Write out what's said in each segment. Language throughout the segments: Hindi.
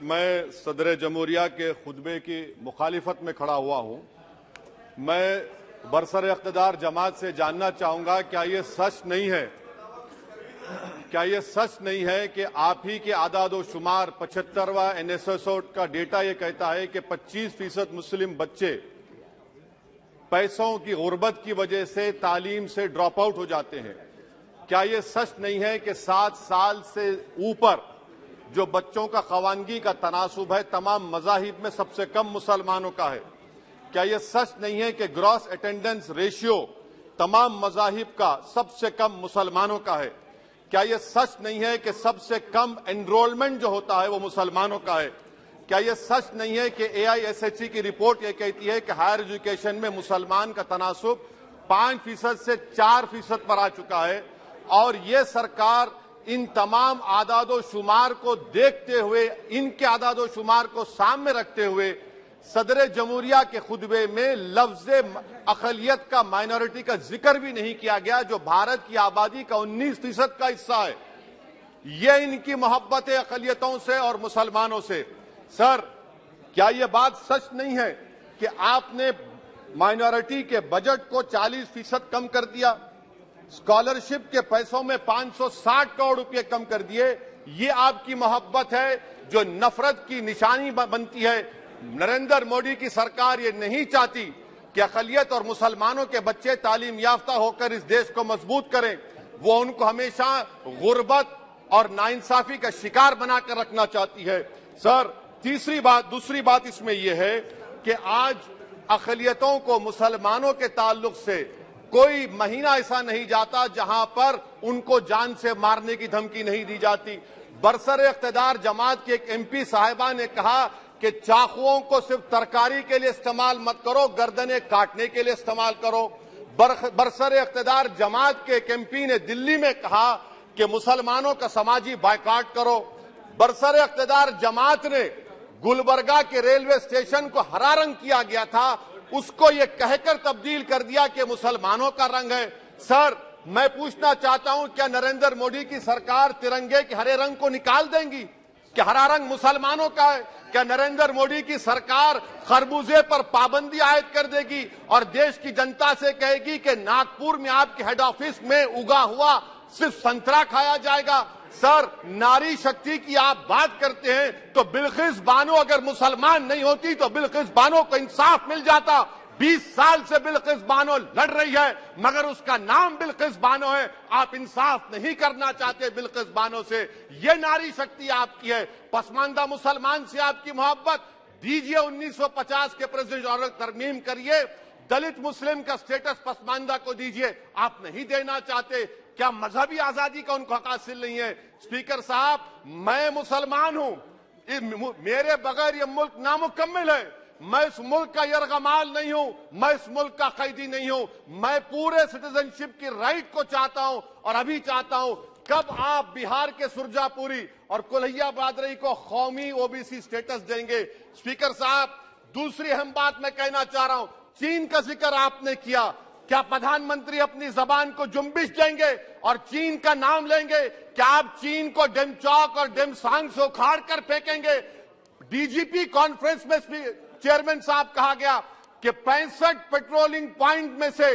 मैं सदर जमहूरिया के खुतबे की मुखालिफत में खड़ा हुआ हूं। मैं बरसर इख्तिदार जमात से जानना चाहूंगा, क्या ये सच नहीं है कि आप ही के आदाद शुमार 75वां NSSO का डेटा ये कहता है कि 25% मुस्लिम बच्चे पैसों की गुर्बत की वजह से तालीम से ड्रॉप आउट हो जाते हैं। क्या ये सच नहीं है कि 7 साल से ऊपर जो बच्चों का खवानगी का तनासुब है तमाम मज़ाहिब में सबसे कम मुसलमानों का है? क्या ये सच नहीं है कि ग्रॉस अटेंडेंस रेशियो तमाम मज़ाहिब का सबसे कम मुसलमानों का है? क्या ये सच नहीं है कि सबसे कम एनरोलमेंट जो होता है वो मुसलमानों का है? क्या ये सच नहीं है कि AISHE की रिपोर्ट ये कहती है कि हायर एजुकेशन में मुसलमान का तनासुब 5% से 4% पर आ चुका है? और ये सरकार इन तमाम आदादो शुमार को देखते हुए, इनके आदादो शुमार को सामने रखते हुए सदर जमहूरिया के खुतबे में लफ्ज अक़लियत का, माइनॉरिटी का जिक्र भी नहीं किया गया, जो भारत की आबादी का 19% का हिस्सा है। ये इनकी मोहब्बत है अक़लियतों से और मुसलमानों से। सर, क्या यह बात सच नहीं है कि आपने माइनॉरिटी के बजट को 40% कम कर दिया, स्कॉलरशिप के पैसों में 560 करोड़ रुपए कम कर दिए? ये आपकी मोहब्बत है जो नफरत की निशानी बनती है। नरेंद्र मोदी की सरकार ये नहीं चाहती कि अक़लियत और मुसलमानों के बच्चे तालीम याफ्ता होकर इस देश को मजबूत करें। वो उनको हमेशा गुर्बत और नाइंसाफी का शिकार बनाकर रखना चाहती है। सर, दूसरी बात इसमें यह है कि आज अक़लियतों को मुसलमानों के ताल्लुक से कोई महीना ऐसा नहीं जाता जहां पर उनको जान से मारने की धमकी नहीं दी जाती। बरसर इख्तिदार जमात के एक MP साहिबा ने कहा कि चाकुओं को सिर्फ तरकारी के लिए इस्तेमाल मत करो, गर्दनें काटने के लिए इस्तेमाल करो। बरसर इख्तिदार जमात के एक MP ने दिल्ली में कहा कि मुसलमानों का समाजी बायकाट करो। बरसर इख्तिदार जमात ने गुलबर्गा के रेलवे स्टेशन को हरा रंग किया गया था, उसको ये कहकर तब्दील कर दिया कि मुसलमानों का रंग है। सर, मैं पूछना चाहता हूं, क्या नरेंद्र मोदी की सरकार तिरंगे के हरे रंग को निकाल देंगी? क्या हरा रंग मुसलमानों का है? क्या नरेंद्र मोदी की सरकार खरबूजे पर पाबंदी आयद कर देगी और देश की जनता से कहेगी कि नागपुर में आपके हेड ऑफिस में उगा हुआ सिर्फ संतरा खाया जाएगा? सर, नारी शक्ति की आप बात करते हैं तो बिल्किस बानो अगर मुसलमान नहीं होती तो बिल्किस बानो को इंसाफ मिल जाता। 20 साल से बिल्किस बानो लड़ रही है, मगर उसका नाम बिल्किस बानो है। आप इंसाफ नहीं करना चाहते बिल्किस बानो से। ये नारी शक्ति आपकी है। पसमानदा मुसलमान से आपकी मोहब्बत, दीजिए 1950 के प्रेसिडेंट ऑर्डर तरमीम करिए, दलित मुस्लिम का स्टेटस पसमानदा को दीजिए। आप नहीं देना चाहते। क्या मजहबी आजादी का उनको हक हासिल नहीं है? स्पीकर साहब, मैं मुसलमान हूं, मेरे बगैर ये मुल्क नामुकम्मिल है। मैं इस मुल्क का यरगमाल नहीं हूं, मैं इस मुल्क का कैदी नहीं हूं। मैं पूरे सिटीजनशिप की राइट को चाहता हूं और अभी चाहता हूं। कब आप बिहार के सुरजापुरी और कोल्हिया बादरी को कौमी OBC स्टेटस देंगे? स्पीकर साहब, दूसरी अहम बात मैं कहना चाह रहा हूं, चीन का जिक्र आपने किया। क्या प्रधानमंत्री अपनी जबान को जुम्बिश देंगे और चीन का नाम लेंगे? क्या आप चीन को डेमचौक और डेमसांग से उखाड़ कर फेंकेंगे? DGP कॉन्फ्रेंस में चेयरमैन साहब कहा गया कि 65 पेट्रोलिंग पॉइंट में से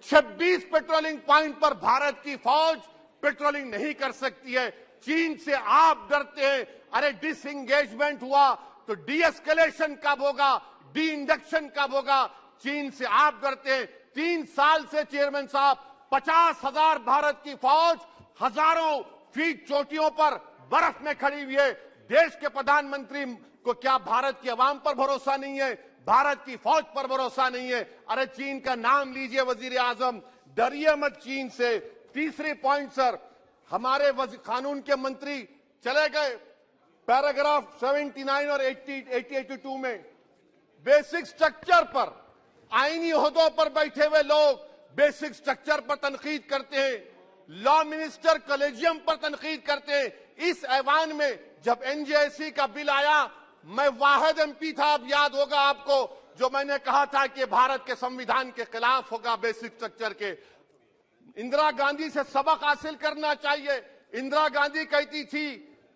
26 पेट्रोलिंग पॉइंट पर भारत की फौज पेट्रोलिंग नहीं कर सकती है। चीन से आप डरते हैं। अरे, डिसएंगेजमेंट हुआ तो डी-एस्केलेशन कब होगा? डी इंडक्शन कब होगा? चीन से आप डरते हैं। 3 साल से चेयरमैन साहब 50,000 भारत की फौज हजारों फीट चोटियों पर बर्फ में खड़ी हुई है। देश के प्रधानमंत्री को क्या भारत की आवाम पर भरोसा नहीं है? भारत की फौज पर भरोसा नहीं है? अरे, चीन का नाम लीजिए वजीर आजम, डरिए मत चीन से। तीसरी पॉइंट सर, हमारे कानून के मंत्री चले गए। पैराग्राफ 79 और 82 में बेसिक स्ट्रक्चर पर, आईनी ओहदों पर बैठे हुए लोग बेसिक स्ट्रक्चर पर तनकीद करते हैं, लॉ मिनिस्टर कॉलेजियम पर तनकीद करते हैं। इस ऐवान में जब NJSE का बिल आया, मैं वाहिद MP था, अब याद होगा आपको, जो मैंने कहा था कि भारत के संविधान के खिलाफ होगा बेसिक स्ट्रक्चर के। इंदिरा गांधी से सबक हासिल करना चाहिए। इंदिरा गांधी कहती थी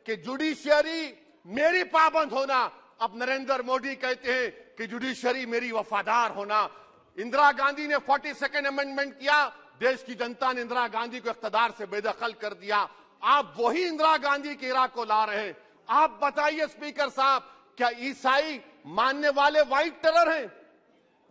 कि जुडिशियरी मेरी पाबंद होना। अब नरेंद्र मोदी कहते हैं कि जुडिशरी मेरी वफादार होना। इंदिरा गांधी ने 42nd अमेंडमेंट किया, देश की जनता ने इंदिरा गांधी को इख्तियार से बेदखल कर दिया। आप वही इंदिरा गांधी के इरा को ला रहे हैं। आप बताइए स्पीकर साहब, क्या ईसाई मानने वाले व्हाइट टेरर हैं?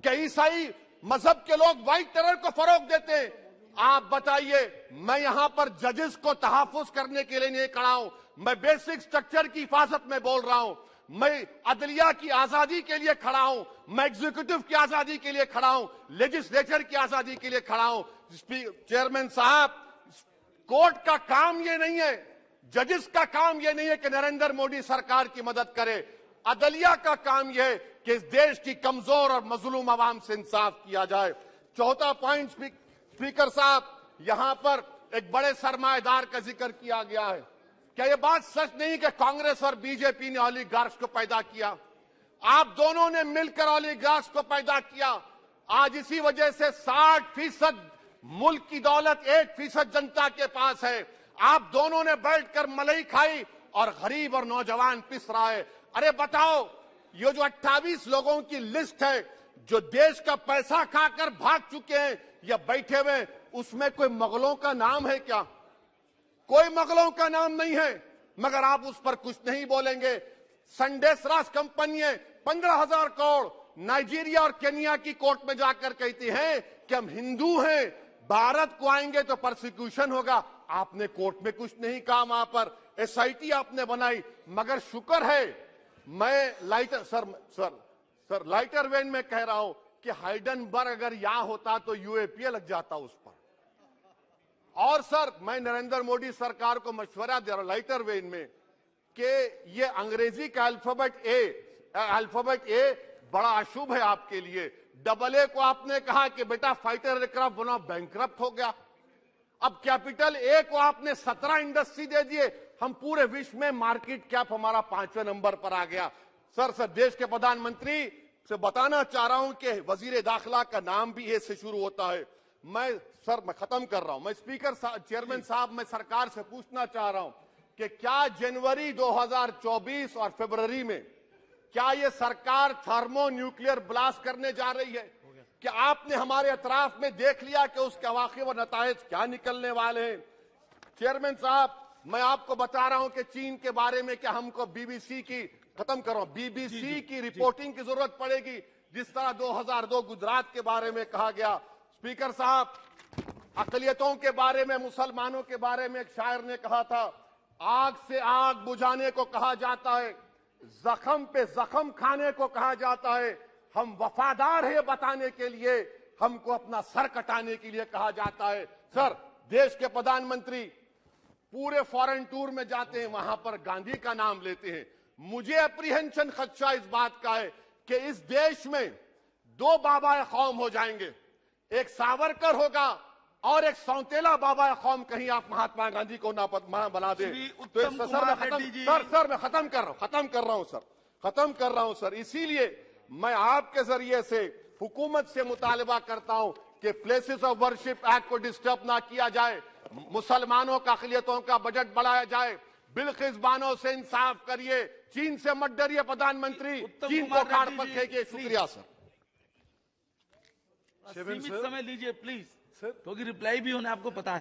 क्या ईसाई मजहब के लोग व्हाइट टेरर को फरोग देते हैं? आप बताइए। मैं यहां पर जजेस को तहफुज करने के लिए नहीं खड़ा हूं, मैं बेसिक स्ट्रक्चर की हिफाजत में बोल रहा हूं। मैं अदलिया की आजादी के लिए खड़ा हूं, मैं एग्जीक्यूटिव की आजादी के लिए खड़ा हूं, लेजिस्लेचर की आजादी के लिए खड़ा हूं। चेयरमैन साहब, कोर्ट का काम ये नहीं है, जजेस का काम ये नहीं है कि नरेंद्र मोदी सरकार की मदद करे। अदलिया का काम यह है कि इस देश की कमजोर और मजलूम आवाम से इंसाफ किया जाए। चौथा पॉइंट स्पीकर साहब, यहां पर एक बड़े सरमाएदार का जिक्र किया गया है। क्या यह बात सच नहीं कि कांग्रेस और बीजेपी ने ओलिगार्क्स को पैदा किया? आप दोनों ने मिलकर ओलिगार्क्स को पैदा किया। आज इसी वजह से 60% मुल्क की दौलत 1% जनता के पास है। आप दोनों ने बैठकर मलाई खाई और गरीब और नौजवान पिस रहा है। अरे बताओ, ये जो 28 लोगों की लिस्ट है जो देश का पैसा खाकर भाग चुके हैं या बैठे हुए, उसमें कोई मुगलों का नाम है क्या? कोई मुगलों का नाम नहीं है, मगर आप उस पर कुछ नहीं बोलेंगे। संडेसरास कंपनी 15,000 करोड़ नाइजीरिया और केनिया की कोर्ट में जाकर कहती है कि हम हिंदू हैं, भारत को आएंगे तो प्रोसिक्यूशन होगा। आपने कोर्ट में कुछ नहीं कहा, वहां पर एसआईटी आपने बनाई। मगर शुक्र है, मैं लाइटर वेन में कह रहा हूं कि हाइडेनबर्ग अगर यहां होता तो यूएपीए लग जाता उस पर। और सर, मैं नरेंद्र मोदी सरकार को मशवरा दे रहा हूं लाइटर वेन में कि ये अंग्रेजी का अल्फाबेट ए बड़ा अशुभ है आपके लिए। डबल ए को आपने कहा कि बेटा फाइटर एयरक्राफ्ट बनाओ, बैंकरप्ट हो गया। अब कैपिटल ए को आपने 17 इंडस्ट्री दे दिए, हम पूरे विश्व में मार्केट कैप हमारा 5वें नंबर पर आ गया। सर, देश के प्रधानमंत्री से बताना चाह रहा हूं कि वजीर दाखिला का नाम भी ए से शुरू होता है। मैं खत्म कर रहा हूं। मैं चेयरमैन साहब, मैं सरकार से पूछना चाह रहा हूं कि क्या जनवरी 2024 और फरवरी में क्या ये सरकार थर्मो न्यूक्लियर ब्लास्ट करने जा रही है? क्या आपने हमारे अतराफ में देख लिया कि उसके अवाक़िब और नताइज क्या निकलने वाले हैं? चेयरमैन साहब, मैं आपको बता रहा हूं कि चीन के बारे में क्या हमको बीबीसी की रिपोर्टिंग की जरूरत पड़ेगी, जिस तरह 2002 गुजरात के बारे में कहा गया। स्पीकर साहब, अकलियतों के बारे में, मुसलमानों के बारे में एक शायर ने कहा था, आग से आग बुझाने को कहा जाता है, जख्म पे जख्म खाने को कहा जाता है। हम वफादार है बताने के लिए, हमको अपना सर कटाने के लिए कहा जाता है। सर, देश के प्रधानमंत्री पूरे फॉरेन टूर में जाते हैं, वहां पर गांधी का नाम लेते हैं। मुझे अप्रीहेंशन, खदशा इस बात का है कि इस देश में 2 बाबा कौम हो जाएंगे, एक सावरकर होगा और एक सौतेला बाबा कौम। कहीं आप महात्मा गांधी को ना बना दे तो सर मैं खत्म कर रहा हूं सर। इसीलिए मैं आपके जरिए से हुकूमत से मुतालबा करता हूं कि प्लेसेस ऑफ वर्शिप एक्ट को डिस्टर्ब ना किया जाए, मुसलमानों का अक़लियतों का बजट बढ़ाया जाए, बिल्किस बानो से इंसाफ करिए, चीन से मत डरिए प्रधानमंत्री, चीन को काट पर फेंकिए। शुक्रिया सर। सीमित समय लीजिए प्लीज, क्योंकि रिप्लाई भी होने आपको पता है।